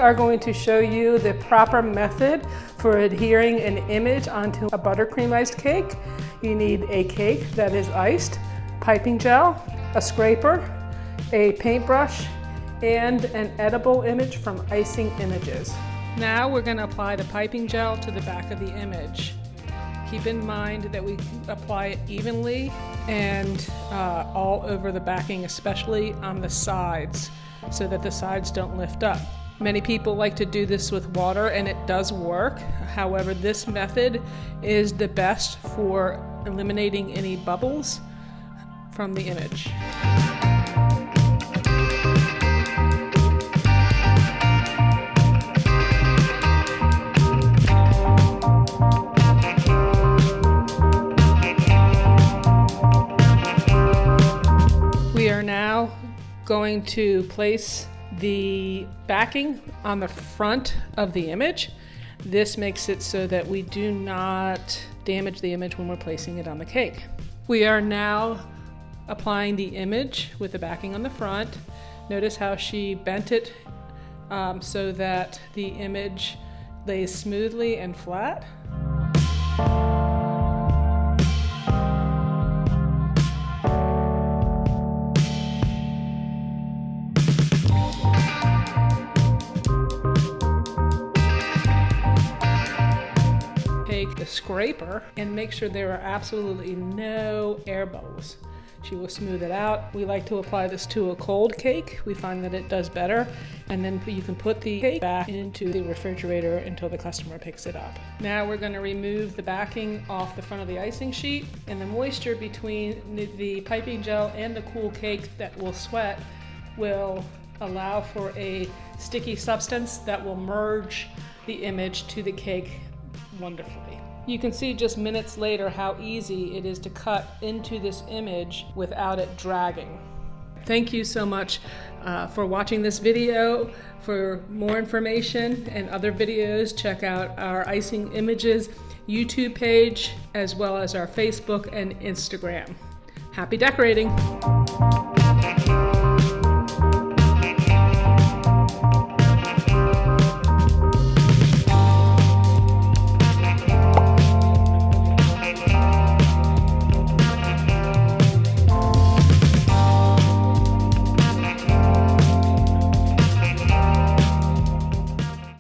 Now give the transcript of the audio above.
are going to show you the proper method for adhering an image onto a buttercream iced cake. You need a cake that is iced, piping gel, a scraper, a paintbrush, and an edible image from Icing Images. Now we're going to apply the piping gel to the back of the image. Keep in mind that we apply it evenly and all over the backing, especially on the sides, so that the sides don't lift up. Many people like to do this with water, and it does work. However, this method is the best for eliminating any bubbles from the image. We are now going to place the backing on the front of the image. This makes it so that we do not damage the image when we're placing it on the cake. We are now applying the image with the backing on the front. Notice how she bent it so that the image lays smoothly and flat. Take the scraper and make sure there are absolutely no air bubbles. She will smooth it out. We like to apply this to a cold cake. We find that it does better. And then you can put the cake back into the refrigerator until the customer picks it up. Now we're going to remove the backing off the front of the icing sheet, and the moisture between the piping gel and the cool cake that will sweat will allow for a sticky substance that will merge the image to the cake wonderfully. You can see just minutes later how easy it is to cut into this image without it dragging. Thank you so much for watching this video. For more information and other videos, check out our Icing Images YouTube page, as well as our Facebook and Instagram. Happy decorating!